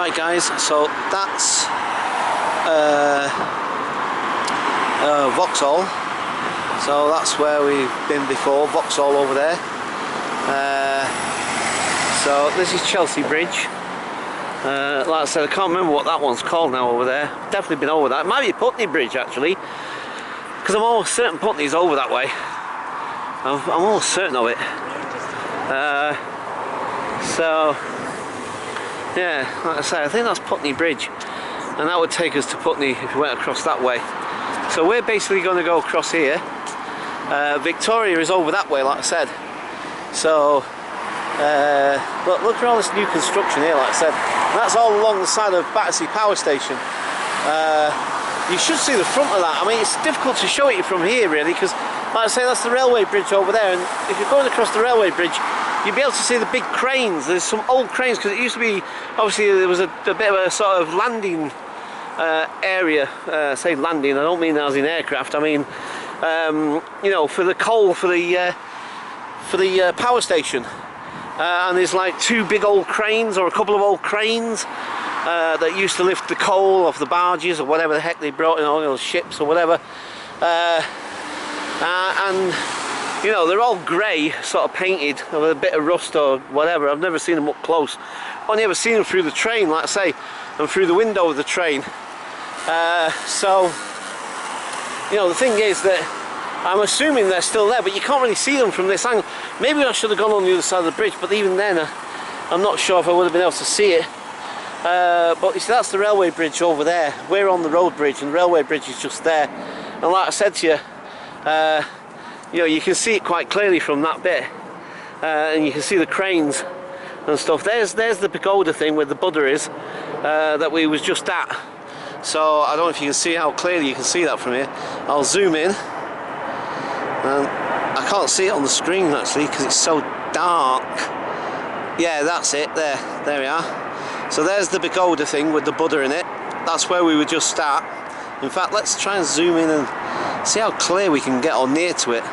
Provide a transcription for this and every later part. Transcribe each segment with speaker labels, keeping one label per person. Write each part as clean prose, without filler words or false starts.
Speaker 1: Right guys, so that's Vauxhall. So that's where we've been before, Vauxhall over there. So this is Chelsea Bridge. Like I said, I can't remember what that one's called now over there. Definitely been over that. It might be Putney Bridge actually, because I'm almost certain Putney's over that way. I'm almost certain of it. So yeah, like I say, I think that's Putney Bridge, and that would take us to Putney if we went across that way. So we're basically going to go across here. Victoria is over that way, like I said. So look at all this new construction here, like I said. And that's all along the side of Battersea Power Station. You should see the front of that. I mean, it's difficult to show it from here really, because like I say, that's the railway bridge over there, and if you're going across the railway bridge, you'll be able to see the big cranes. There's some old cranes, because it used to be, obviously there was a bit of a sort of landing area. Say landing, I don't mean as in aircraft, I mean you know, for the coal for the power station. And there's like two big old cranes, or a couple of old cranes that used to lift the coal off the barges or whatever the heck they brought in, on ships or whatever. And you know, they're all grey, sort of painted with a bit of rust or whatever. I've never seen them up close. Only ever seen them through the train, like I say, and through the window of the train. So you know, the thing is that I'm assuming they're still there, but you can't really see them from this angle. Maybe I should have gone on the other side of the bridge, but even then I'm not sure if I would have been able to see it. But you see, that's the railway bridge over there. We're on the road bridge, and the railway bridge is just there. And like I said to you, you know, you can see it quite clearly from that bit, and you can see the cranes and stuff. There's the pagoda thing where the Buddha is, that we was just at. So I don't know if you can see how clearly you can see that from here. I'll zoom in. I can't see it on the screen actually because it's so dark. Yeah, that's it. There we are. So there's the pagoda thing with the Buddha in it. That's where we were just at. In fact, let's try and zoom in and see how clear we can get or near to it.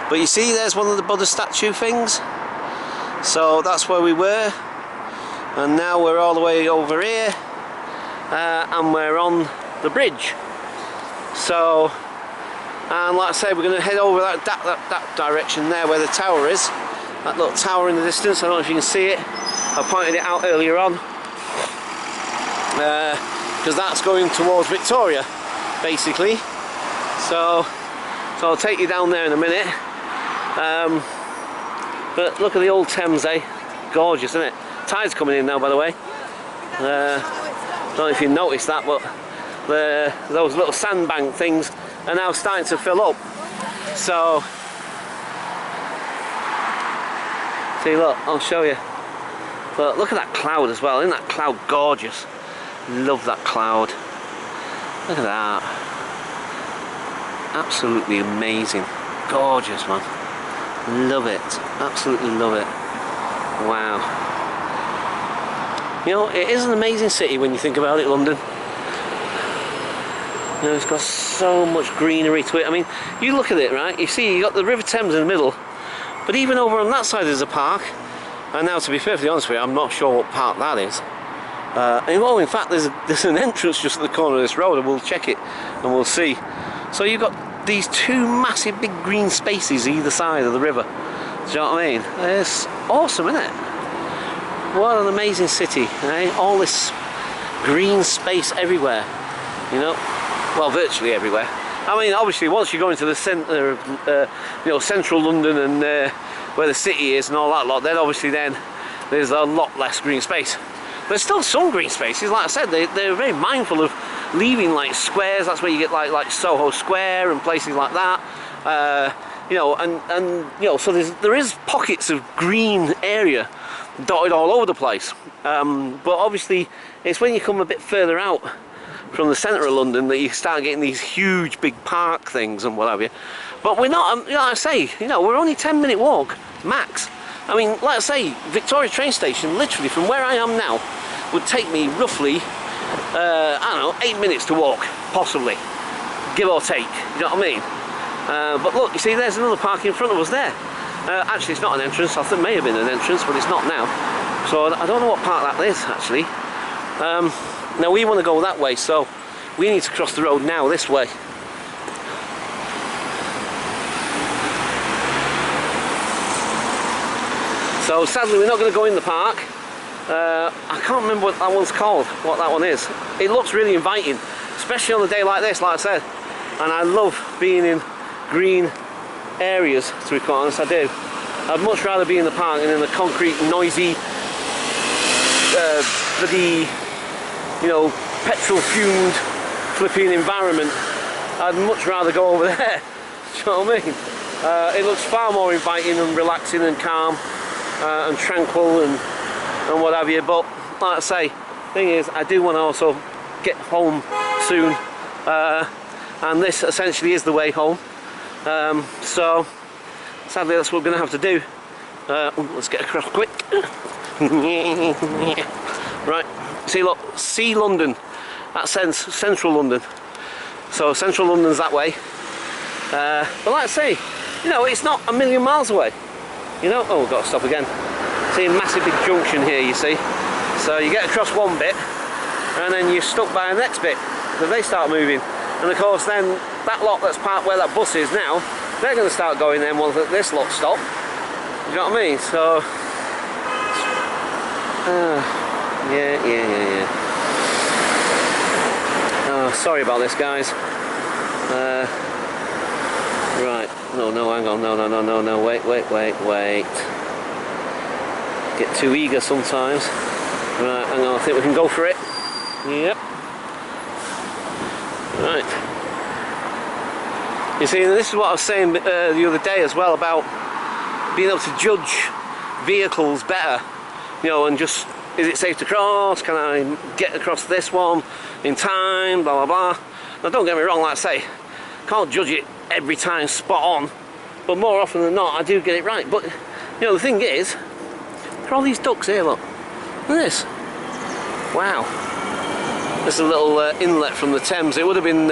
Speaker 1: But you see, there's one of the Buddha statue things. So that's where we were, and now we're all the way over here, and we're on the bridge. So, and like I say, we're going to head over that direction there where the tower is. That little tower in the distance. I don't know if you can see it. I pointed it out earlier on, because that's going towards Victoria, basically. So I'll take you down there in a minute. But look at the old Thames, eh? Gorgeous, isn't it? Tide's coming in now, by the way. Don't know if you noticed that, but those little sandbank things are now starting to fill up. So, see, look, I'll show you. But look at that cloud as well. Isn't that cloud gorgeous? Love that cloud. Look at that. Absolutely amazing. Gorgeous, man. Love it. Absolutely love it. Wow. You know, it is an amazing city when you think about it, London. You know, it's got so much greenery to it. I mean, you look at it, right? You see, you got the River Thames in the middle, but even over on that side there's a park. And now, to be perfectly honest with you, I'm not sure what park that is. And well, in fact, there's an entrance just at the corner of this road, and we'll check it and we'll see. So you've got these two massive big green spaces either side of the river. Do you know what I mean? It's awesome, isn't it? What an amazing city, eh? All this green space everywhere, you know, well, virtually everywhere. I mean, obviously, once you go into the centre of, you know, central London and where the city is and all that lot, then obviously there's a lot less green space. There's still some green spaces, like I said. They're very mindful of leaving like squares. That's where you get like Soho Square and places like that. You know, and you know, so there is pockets of green area dotted all over the place. But obviously, it's when you come a bit further out from the centre of London that you start getting these huge big park things and what have you. But we're not, you know, like I say, you know, we're only 10-minute walk max. I mean, like I say, Victoria train station, literally from where I am now, would take me roughly, I don't know, 8 minutes to walk, possibly, give or take, you know what I mean? But look, you see, there's another park in front of us there. Actually, it's not an entrance. I think it may have been an entrance, but it's not now. So I don't know what park that is, actually. Now we want to go that way, so we need to cross the road now this way. So sadly we're not going to go in the park. I can't remember what that one's called, what that one is. It looks really inviting, especially on a day like this, like I said. And I love being in green areas, to be quite honest, I do. I'd much rather be in the park than in the concrete, noisy, bloody, you know, petrol-fumed flipping environment. I'd much rather go over there. Do you know what I mean? It looks far more inviting and relaxing and calm and tranquil and what have you. But like I say, thing is, I do want to also get home soon, and this essentially is the way home. So sadly, that's what we're going to have to do. Let's get across quick. Right, see, look, see London. That's central London. So central London's that way. But like I say, you know, it's not a million miles away. You know, oh, we've got to stop again. See a massive big junction here, you see. So you get across one bit, and then you're stuck by the next bit. So they start moving. And of course, then that lot that's parked where that bus is now, they're going to start going then once this lot stop. You know what I mean? So, yeah. Oh, sorry about this, guys. Right. No, hang on. No. Wait. Get too eager sometimes. Right, hang on. I think we can go for it. Yep. Right. You see, this is what I was saying the other day as well, about being able to judge vehicles better, you know, and just, is it safe to cross, can I get across this one in time, blah blah blah. Now don't get me wrong, like I say, can't judge it every time spot on, but more often than not I do get it right. But you know, the thing is, there are all these ducks here, look at this. Wow. There's a little inlet from the Thames. It would have been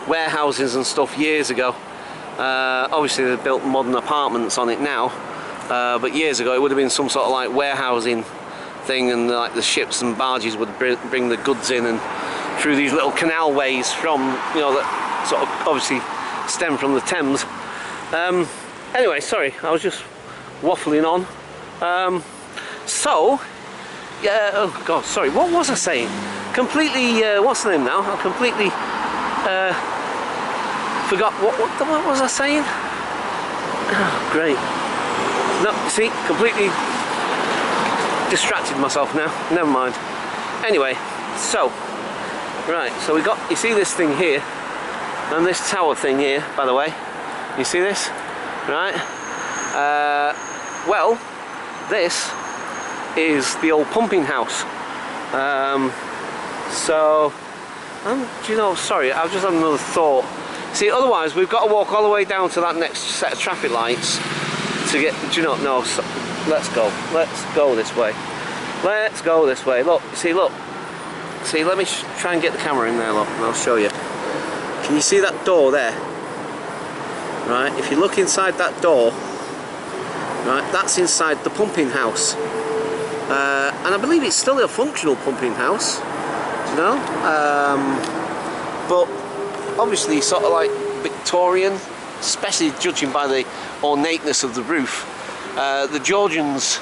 Speaker 1: warehouses and stuff years ago. Obviously they've built modern apartments on it now, but years ago it would have been some sort of like warehousing thing, and like the ships and barges would bring the goods in and through these little canal ways from, you know, that sort of obviously stem from the Thames. Anyway, sorry, I was just waffling on. So yeah, oh god, sorry, what was I saying? Completely, what's the name now? I completely forgot what was I saying? Oh, great. No, see, completely distracted myself now. Never mind. Anyway, so right, so we got, you see this thing here, and this tower thing here, by the way. You see this? Right? Well, this is the old pumping house. So, do you know, sorry, I've just had another thought. See, otherwise we've got to walk all the way down to that next set of traffic lights to get, do you not know, so, let's go this way. Let's go this way. Look, see, look. See, let me try and get the camera in there, look, and I'll show you. Can you see that door there? Right, if you look inside that door, right, that's inside the pumping house. And I believe it's still a functional pumping house, you know, but obviously sort of like Victorian, especially judging by the ornateness of the roof. The Georgians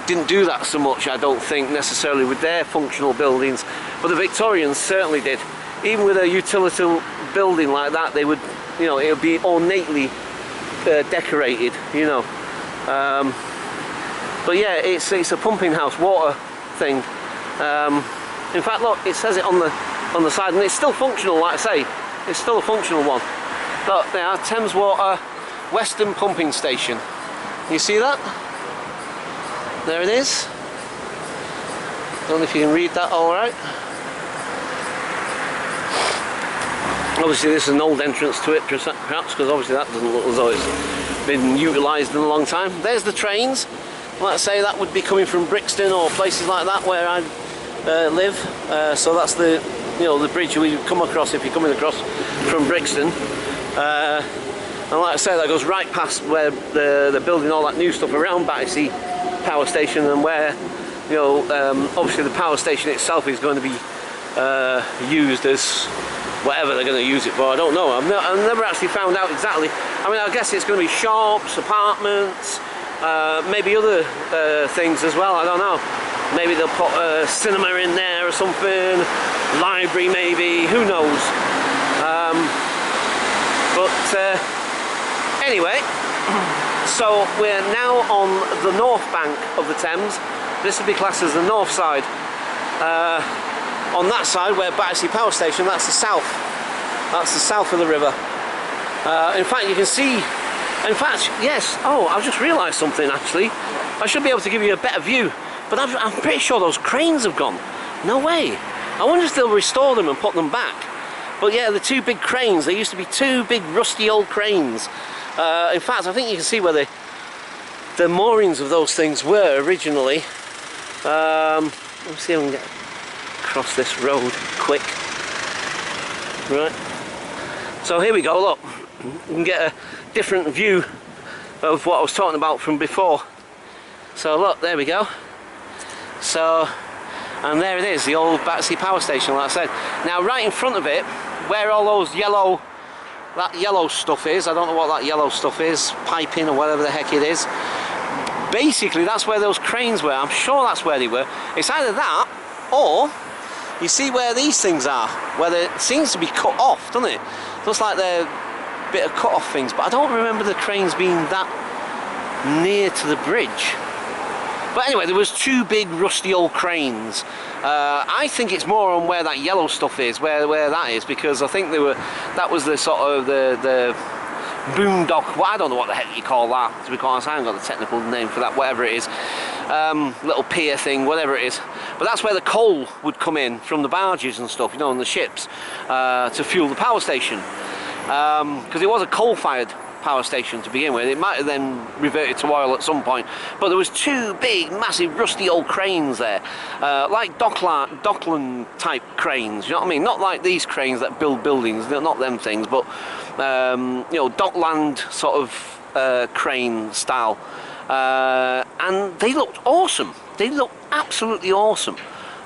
Speaker 1: didn't do that so much, I don't think, necessarily with their functional buildings, but the Victorians certainly did. Even with a utility building like that, they would, you know, it would be ornately decorated, you know. But yeah, it's a pumping house, water thing. In fact, look, it says it on the side, and it's still functional, like I say. It's still a functional one. Look, they are Thames Water Western Pumping Station. You see that? There it is. Don't know if you can read that all right. Obviously this is an old entrance to it, perhaps, because obviously that doesn't look as though it's been utilised in a long time. There's the trains. Like I say, that would be coming from Brixton or places like that where I live. So that's the, you know, the bridge we come across if you're coming across from Brixton. And like I say, that goes right past where they're building all that new stuff around Battersea Power Station, and where you know, obviously the power station itself is going to be used as whatever they're going to use it for. I don't know. I've never actually found out exactly. I mean, I guess it's going to be shops, apartments, maybe other things as well. I don't know. Maybe they'll put a cinema in there or something, library maybe, who knows. Anyway, so we're now on the north bank of the Thames. This would be classed as the north side. On that side, where Battersea Power Station, that's the south. That's the south of the river. In fact, you can see, in fact, yes, oh, I've just realised something actually. I should be able to give you a better view, but I'm pretty sure those cranes have gone. No way. I wonder if they'll restore them and put them back. But yeah, the two big cranes, there used to be two big rusty old cranes. In fact, I think you can see where the moorings of those things were originally. Let me see if I can get across this road quick. Right. So here we go, look. You can get a different view of what I was talking about from before. So look, there we go. So, and there it is, the old Battersea Power Station, like I said. Now right in front of it, where all those that yellow stuff is, I don't know what that yellow stuff is, piping or whatever the heck it is. Basically that's where those cranes were. I'm sure that's where they were. It's either that, or you see where these things are, where it seems to be cut off, doesn't it? Looks like they're a bit of cut off things, but I don't remember the cranes being that near to the bridge. But anyway, there was two big rusty old cranes. I think it's more on where that yellow stuff is, where that is, because I think that was the sort of the boondock, well, I don't know what the heck you call that, to be quite honest. I haven't got the technical name for that, whatever it is. Little pier thing, whatever it is. But that's where the coal would come in from the barges and stuff, you know, on the ships, to fuel the power station. Because it was a coal-fired power station to begin with. It might have then reverted to oil at some point, but there was two big massive rusty old cranes there, like Dockland type cranes, you know what I mean? Not like these cranes that build buildings, not them things, but you know, Dockland sort of crane style, and they looked awesome. They looked absolutely awesome.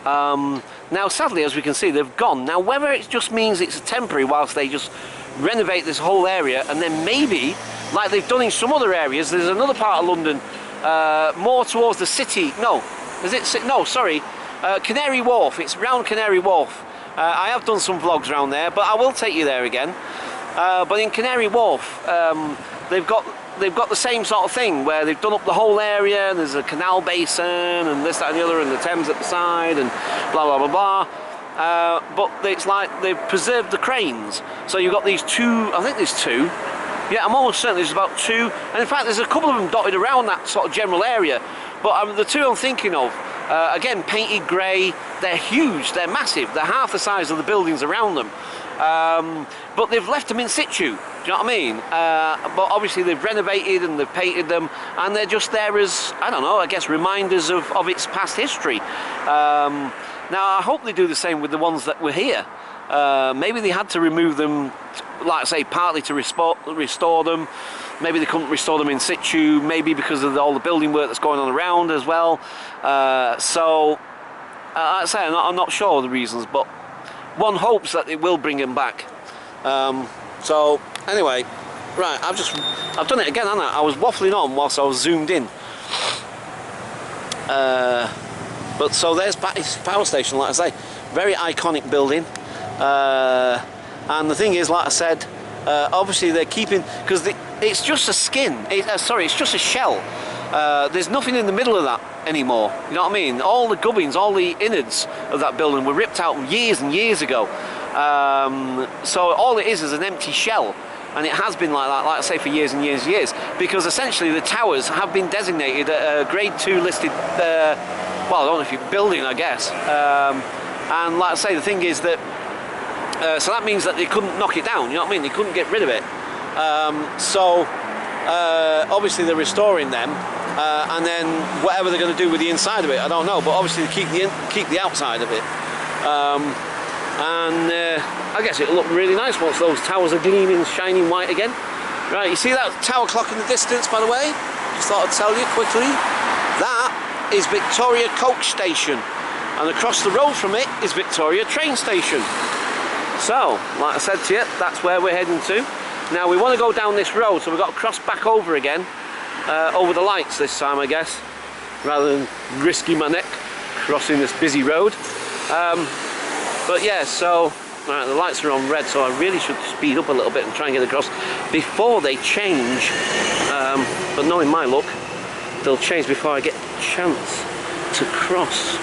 Speaker 1: Now sadly, as we can see, they've gone. Now whether it just means it's temporary whilst they just renovate this whole area, and then maybe, like they've done in some other areas, there's another part of London, more towards the city, no, is it, no, sorry, Canary Wharf, it's round Canary Wharf. I have done some vlogs around there, but I will take you there again. But in Canary Wharf, they've got the same sort of thing, where they've done up the whole area, and there's a canal basin, and this, that and the other, and the Thames at the side, and blah, blah, blah, blah. But it's like they've preserved the cranes. So you've got these two, I think there's two. Yeah, I'm almost certain there's about two. And in fact, there's a couple of them dotted around that sort of general area. But the two I'm thinking of, again, painted grey, they're huge, they're massive. They're half the size of the buildings around them. But they've left them in situ, do you know what I mean? But obviously they've renovated and they've painted them, and they're just there as, I don't know, I guess reminders of its past history. Now I hope they do the same with the ones that were here. Maybe they had to remove them, like I say, partly to restore them. Maybe they couldn't restore them in situ, maybe because of all the building work that's going on around as well. So, like I say, I'm not sure of the reasons, but one hopes that it will bring them back. So, anyway, right, I've done it again, haven't I? I was waffling on whilst I was zoomed in. But so there's Battersea Power Station, like I say, very iconic building. And the thing is, like I said, obviously they're keeping, because it's just a skin, sorry, it's just a shell. There's nothing in the middle of that anymore, you know what I mean? All the gubbins, all the innards of that building were ripped out years and years ago. So all it is an empty shell. And it has been like that, like I say, for years and years and years, because essentially the towers have been designated a grade 2 listed, well, I don't know if you're building, I guess. And like I say, the thing is that, so that means that they couldn't knock it down, you know what I mean? They couldn't get rid of it. So obviously they're restoring them, and then whatever they're going to do with the inside of it, I don't know, but obviously they keep the outside of it. I guess it'll look really nice once those towers are gleaming, shining white again. Right, you see that tower clock in the distance, by the way? Just thought I'd tell you quickly. That is Victoria Coach Station, and across the road from it is Victoria Train Station. So, like I said to you, that's where we're heading to. Now we want to go down this road, so we've got to cross back over again, over the lights this time, I guess, rather than risking my neck crossing this busy road. But yeah, so right, the lights are on red, so I really should speed up a little bit and try and get across before they change. But knowing my luck, they'll change before I get a chance to cross.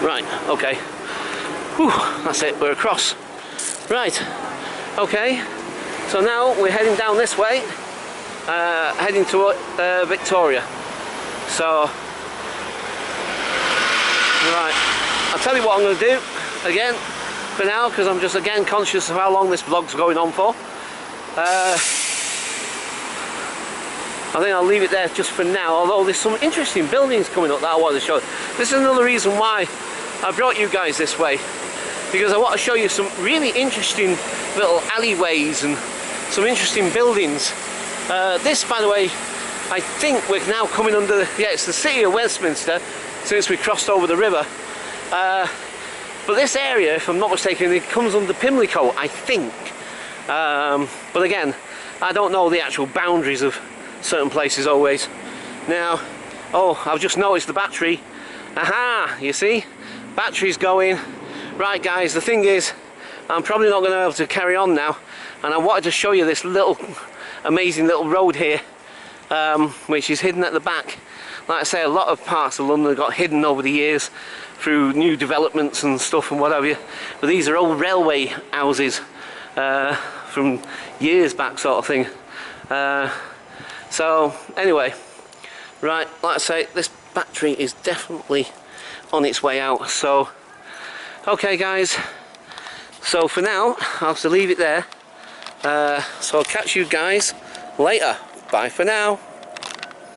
Speaker 1: Right, okay. Whew, that's it, we're across. Right, okay. So now we're heading down this way, heading to Victoria. So, right, I'll tell you what I'm going to do again for now, because I'm just again conscious of how long this vlog's going on for. I think I'll leave it there just for now, although there's some interesting buildings coming up that I want to show. This is another reason why I brought you guys this way, because I want to show you some really interesting little alleyways and some interesting buildings. This, by the way, I think we're now coming under, yeah, it's the city of Westminster, since we crossed over the river. But this area, if I'm not mistaken, it comes under Pimlico, I think. But again, I don't know the actual boundaries of certain places always. Now, oh, I've just noticed the battery. Aha, you see? Battery's going. Right guys, the thing is, I'm probably not going to be able to carry on now, and I wanted to show you this little amazing little road here, which is hidden at the back. Like I say, a lot of parts of London got hidden over the years through new developments and stuff and what have you, but these are old railway houses from years back, sort of thing. So anyway, right, like I say, this battery is definitely on its way out. So okay guys, so for now I'll have to leave it there. So I'll catch you guys later. Bye for now.